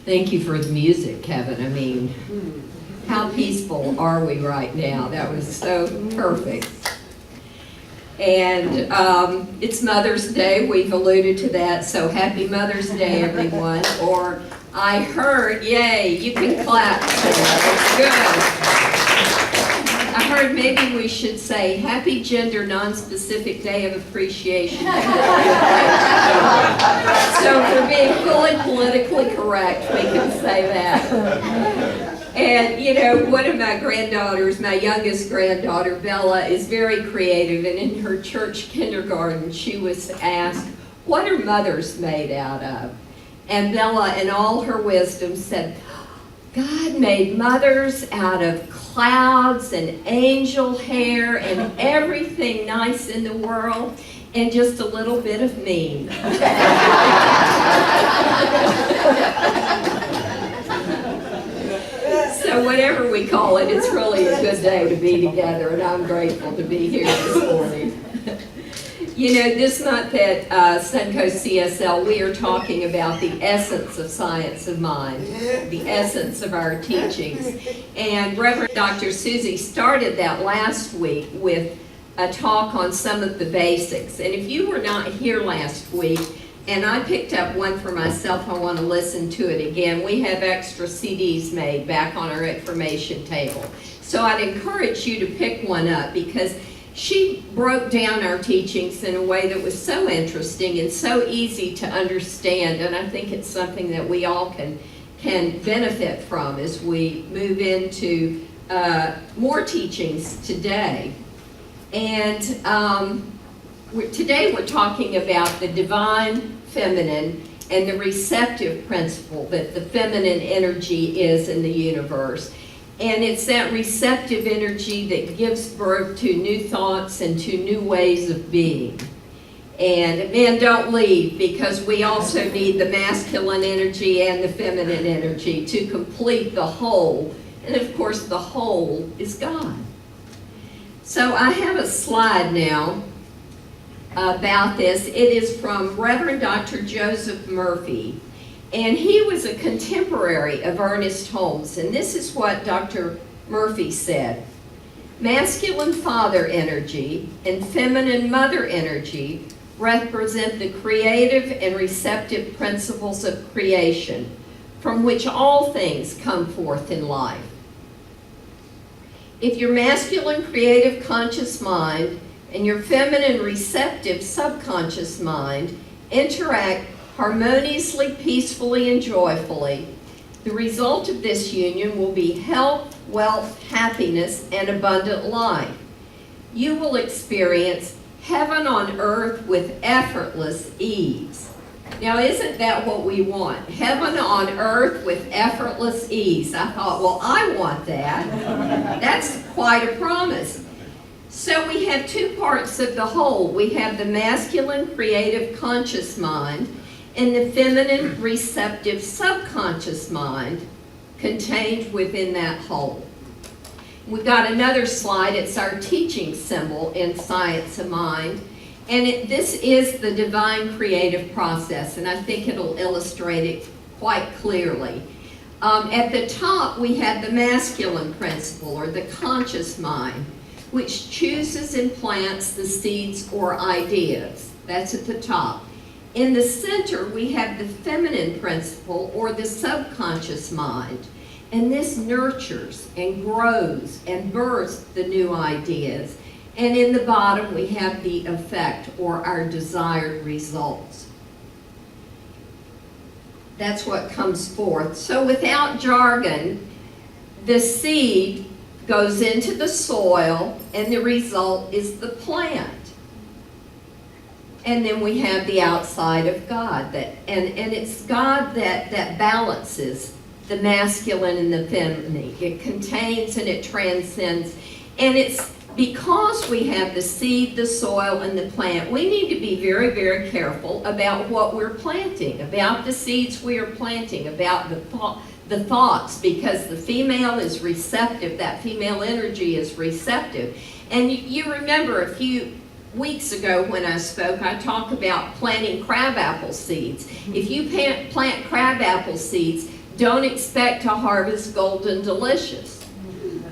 Thank you for the music, Kevin. I mean, how peaceful are we right now? That was so perfect. And it's Mother's Day. We've alluded to that. So happy Mother's Day, everyone. Or I heard, yay, you can clap. It's good. I heard maybe we should say Happy Gender Non-Specific Day of Appreciation. So for being fully politically correct, we can say that. And you know, one of my granddaughters, my youngest granddaughter, Bella, is very creative, and in her church kindergarten, she was asked, what are mothers made out of? And Bella, in all her wisdom, said, God made mothers out of clouds and angel hair and everything nice in the world, and just a little bit of mean. So whatever we call it, it's really a good day to be together, and I'm grateful to be here this morning. You know, this month at Suncoast CSL, we are talking about the essence of science of mind, the essence of our teachings. And Reverend Dr. Susie started that last week with a talk on some of the basics. And if you were not here last week, and I picked up one for myself, I want to listen to it again. We have extra CDs made back on our information table. So I'd encourage you to pick one up, because she broke down our teachings in a way that was so interesting and so easy to understand, and I think it's something that we all can benefit from as we move into more teachings today. And today we're talking about the divine feminine and the receptive principle that the feminine energy is in the universe. And it's that receptive energy that gives birth to new thoughts and to new ways of being. And men, don't leave, because we also need the masculine energy and the feminine energy to complete the whole. And of course, the whole is God. So I have a slide now about this. It is from Reverend Dr. Joseph Murphy. And he was a contemporary of Ernest Holmes, and this is what Dr. Murphy said. Masculine father energy and feminine mother energy represent the creative and receptive principles of creation, from which all things come forth in life. If your masculine creative conscious mind and your feminine receptive subconscious mind interact harmoniously, peacefully, and joyfully, the result of this union will be health, wealth, happiness, and abundant life. You will experience heaven on earth with effortless ease. Now, isn't that what we want? Heaven on earth with effortless ease. I thought, well, I want that. That's quite a promise. So we have two parts of the whole. We have the masculine creative conscious mind and the feminine receptive subconscious mind contained within that whole. We've got another slide. It's our teaching symbol in Science of Mind. And this is the divine creative process, and I think it'll illustrate it quite clearly. At the top, we have the masculine principle, or the conscious mind, which chooses and plants the seeds or ideas. That's at the top. In the center, we have the feminine principle, or the subconscious mind, and this nurtures and grows and births the new ideas. And in the bottom, we have the effect, or our desired results. That's what comes forth. So without jargon, the seed goes into the soil, and the result is the plant. And then we have the outside of God, and it's God that balances the masculine and the feminine. It contains and it transcends. And it's because we have the seed, the soil, and the plant, we need to be very, very careful about what we're planting, about the seeds we are planting, about the thoughts, because the female is receptive, that female energy is receptive. And you remember a few weeks ago when I spoke, I talked about planting crabapple seeds. If you plant crabapple seeds, Don't expect to harvest golden delicious.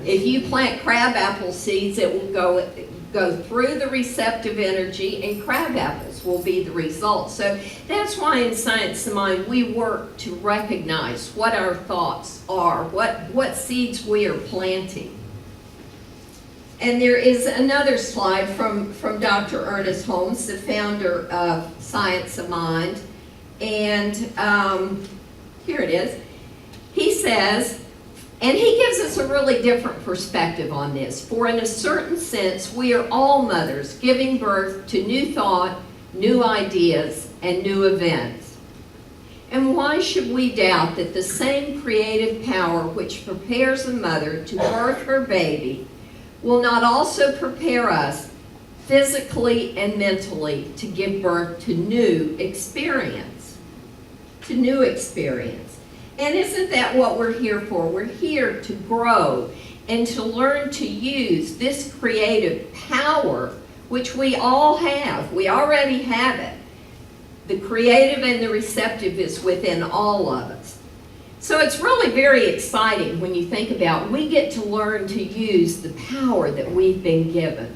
If you plant crabapple seeds, it will go through the receptive energy, and crabapples will be the result. So that's why in Science of Mind we work to recognize what our thoughts are, what seeds we are planting. And there is another slide from Dr. Ernest Holmes, the founder of Science of Mind. And here it is. He says, and he gives us a really different perspective on this. For in a certain sense, we are all mothers giving birth to new thought, new ideas, and new events. And why should we doubt that the same creative power which prepares a mother to birth her baby will not also prepare us physically and mentally to give birth to new experience? To new experience. And isn't that what we're here for? We're here to grow and to learn to use this creative power, which we all have. We already have it. The creative and the receptive is within all of us. So it's really very exciting when you think about we get to learn to use the power that we've been given.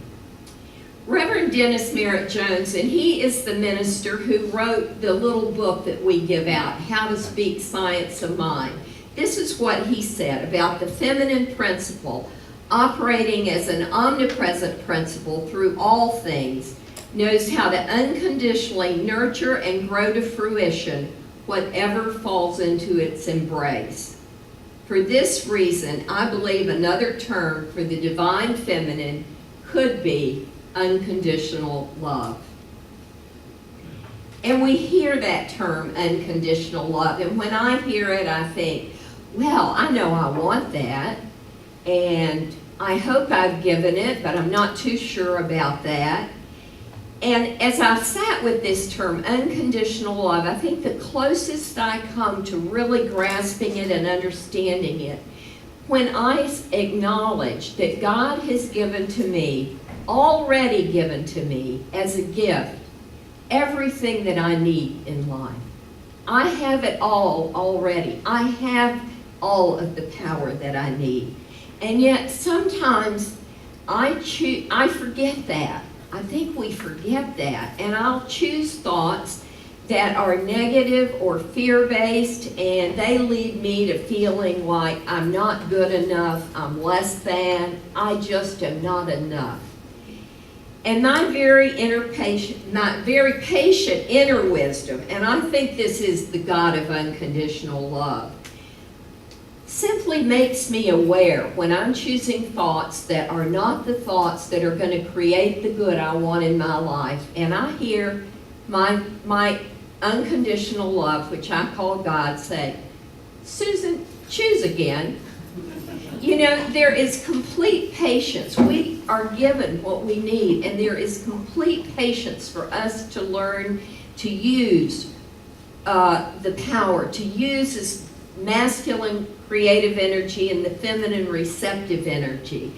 Reverend Dennis Merritt Jones, and he is the minister who wrote the little book that we give out, How to Speak Science of Mind. This is what he said about the feminine principle operating as an omnipresent principle through all things, knows how to unconditionally nurture and grow to fruition whatever falls into its embrace. For this reason, I believe another term for the divine feminine could be unconditional love. And we hear that term, unconditional love, and when I hear it, I think, well, I know I want that, and I hope I've given it, but I'm not too sure about that. And as I sat with this term, unconditional love, I think the closest I come to really grasping it and understanding it, when I acknowledge that God has given to me, already given to me as a gift, everything that I need in life. I have it all already. I have all of the power that I need. And yet sometimes I forget that. I think we forget that, and I'll choose thoughts that are negative or fear-based, and they lead me to feeling like I'm not good enough, I'm less than, I just am not enough. And my very patient inner wisdom, and I think this is the God of unconditional love, simply makes me aware when I'm choosing thoughts that are not the thoughts that are going to create the good I want in my life. And I hear my unconditional love, which I call God, say, Susan, choose again. You know, there is complete patience. We are given what we need, and there is complete patience for us to learn to use the power, to use this masculine creative energy and the feminine receptive energy.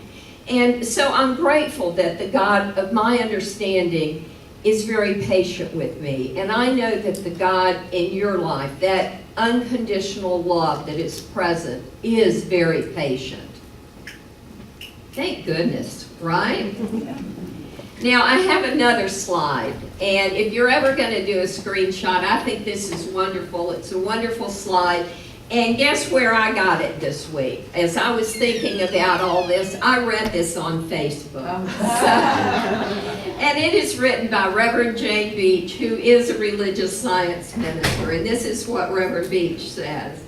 And so I'm grateful that the God of my understanding is very patient with me. And I know that the God in your life, that unconditional love that is present, is very patient. Thank goodness, right? Now I have another slide, and if you're ever going to do a screenshot, I think this is wonderful. It's a wonderful slide. And guess where I got it this week? As I was thinking about all this, I read this on Facebook. And it is written by Reverend Jane Beach, who is a religious science minister. And this is what Reverend Beach says.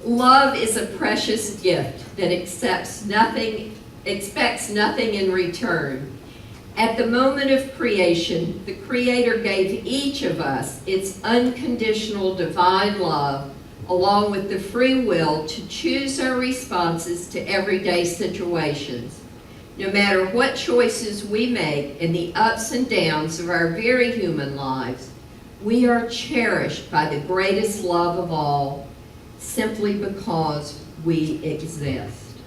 Love is a precious gift that expects nothing in return. At the moment of creation, the Creator gave each of us its unconditional divine love, along with the free will to choose our responses to everyday situations. No matter what choices we make in the ups and downs of our very human lives, we are cherished by the greatest love of all, simply because we exist.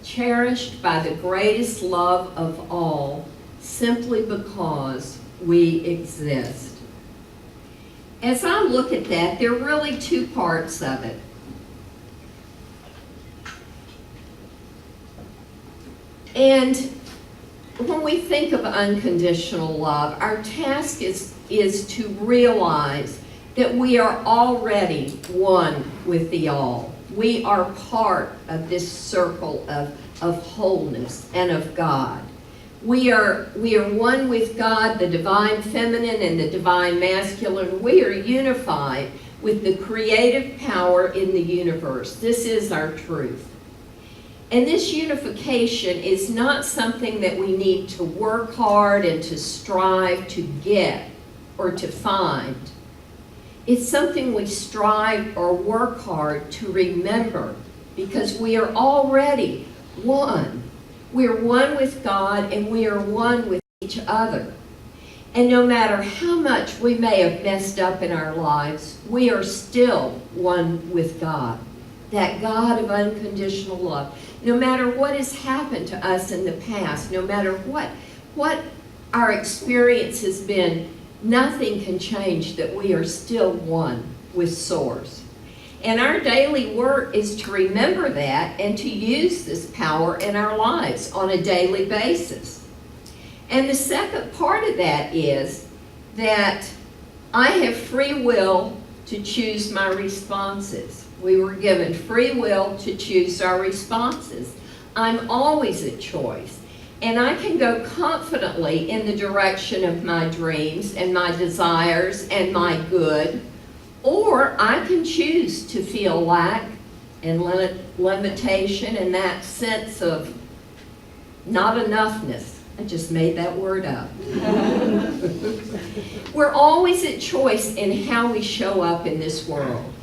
Cherished by the greatest love of all, simply because we exist. as I look at that, there are really two parts of it. And when we think of unconditional love, our task is to realize that we are already one with the all. We are part of this circle of wholeness and of God. We are one with God, the divine feminine and the divine masculine. We are unified with the creative power in the universe. This is our truth. And this unification is not something that we need to work hard and to strive to get or to find. It's something we strive or work hard to remember, because we are already one. We are one with God, and we are one with each other. And no matter how much we may have messed up in our lives, we are still one with God, that God of unconditional love. No matter what has happened to us in the past, no matter what our experience has been, nothing can change that we are still one with Source. And our daily work is to remember that and to use this power in our lives on a daily basis. And the second part of that is that I have free will to choose my responses. We were given free will to choose our responses. I'm always a choice. And I can go confidently in the direction of my dreams and my desires and my good, or I can choose to feel lack and limitation and that sense of not enoughness. I just made that word up. We're always at choice in how we show up in this world.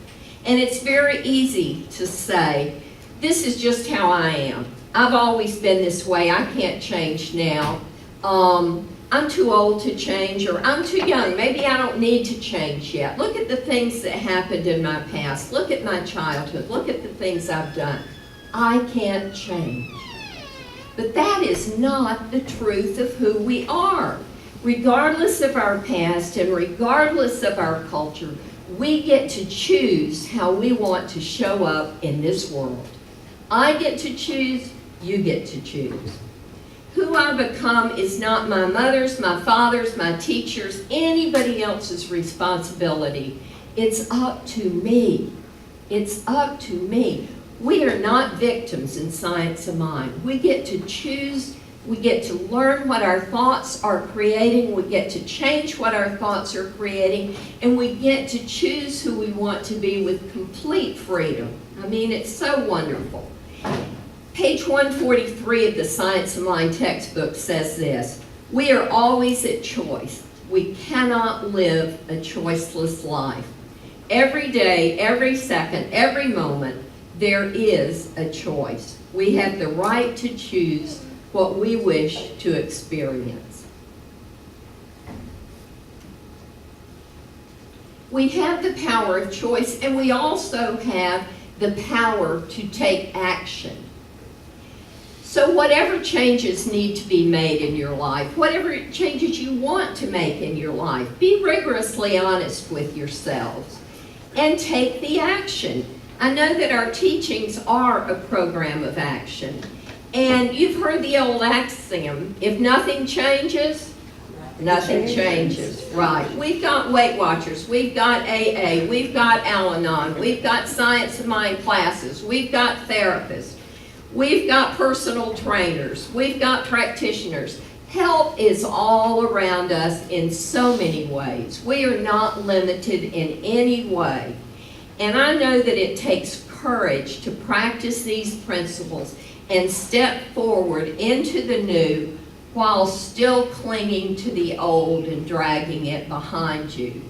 And it's very easy to say, this is just how I am. I've always been this way. I can't change now. I'm too old to change, or I'm too young. Maybe I don't need to change yet. Look at the things that happened in my past. Look at my childhood. Look at the things I've done. I can't change. But that is not the truth of who we are. Regardless of our past and regardless of our culture, we get to choose how we want to show up in this world. I get to choose, you get to choose. Who I become is not my mother's, my father's, my teacher's, anybody else's responsibility. It's up to me. It's up to me. We are not victims in Science of Mind. We get to choose. We get to learn what our thoughts are creating. We get to change what our thoughts are creating. And we get to choose who we want to be with complete freedom. I mean, it's so wonderful. Page 143 of the Science of Mind textbook says this: we are always at choice. We cannot live a choiceless life. Every day, every second, every moment, there is a choice. We have the right to choose what we wish to experience. We have the power of choice, and we also have the power to take action. So whatever changes need to be made in your life, whatever changes you want to make in your life, be rigorously honest with yourselves and take the action. I know that our teachings are a program of action. And you've heard the old axiom, if nothing changes, nothing changes. Right. We've got Weight Watchers, we've got AA, we've got Al-Anon, we've got Science of Mind classes, we've got therapists, we've got personal trainers, we've got practitioners. Help is all around us in so many ways. We are not limited in any way. And I know that it takes courage to practice these principles and step forward into the new while still clinging to the old and dragging it behind you.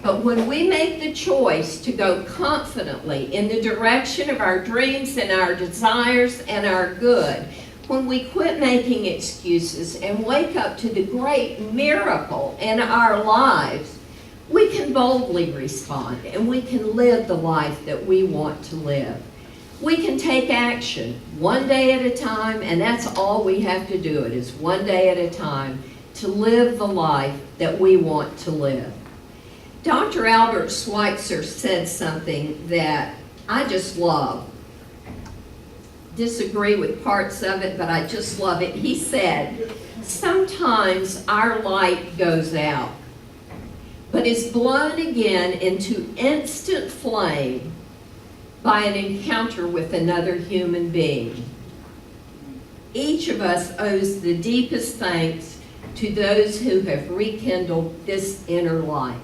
But when we make the choice to go confidently in the direction of our dreams and our desires and our good, when we quit making excuses and wake up to the great miracle in our lives, we can boldly respond and we can live the life that we want to live. We can take action one day at a time, and that's all we have to do. It is one day at a time to live the life that we want to live. Dr. Albert Schweitzer said something that I just love. Disagree with parts of it, but I just love it. He said, sometimes our light goes out, but is blown again into instant flame by an encounter with another human being. Each of us owes the deepest thanks to those who have rekindled this inner light.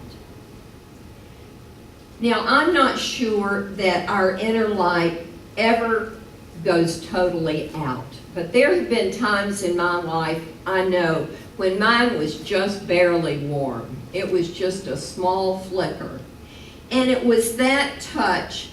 Now, I'm not sure that our inner light ever goes totally out, but there have been times in my life, I know, when mine was just barely warm. It was just a small flicker. And it was that touch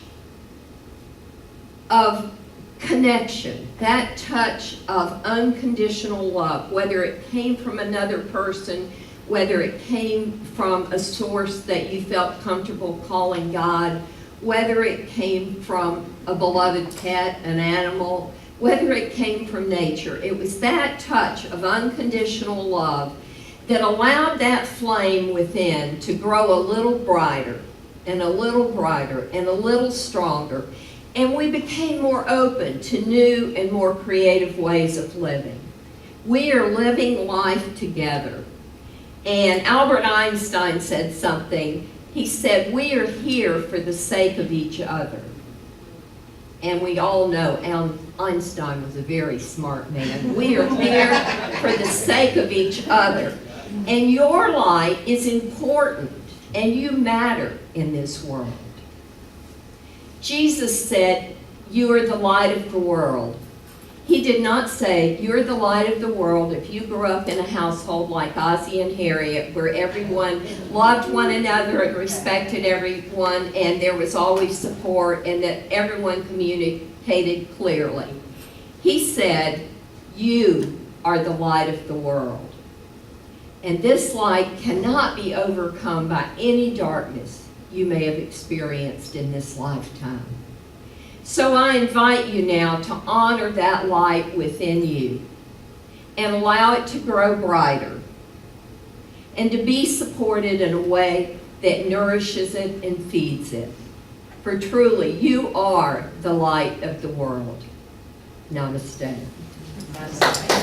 of connection, that touch of unconditional love, whether it came from another person, whether it came from a source that you felt comfortable calling God, whether it came from a beloved pet, an animal, whether it came from nature. It was that touch of unconditional love that allowed that flame within to grow a little brighter and a little brighter and a little stronger. And we became more open to new and more creative ways of living. We are living life together. And Albert Einstein said something. He said, we are here for the sake of each other. And we all know Einstein was a very smart man. We are here for the sake of each other. And your light is important, and you matter in this world. Jesus said, you are the light of the world. He did not say, you're the light of the world if you grew up in a household like Ozzie and Harriet, where everyone loved one another and respected everyone, and there was always support, and that everyone communicated clearly. He said, you are the light of the world. And this light cannot be overcome by any darkness you may have experienced in this lifetime. So I invite you now to honor that light within you and allow it to grow brighter and to be supported in a way that nourishes it and feeds it. For truly, you are the light of the world. Namaste. Namaste.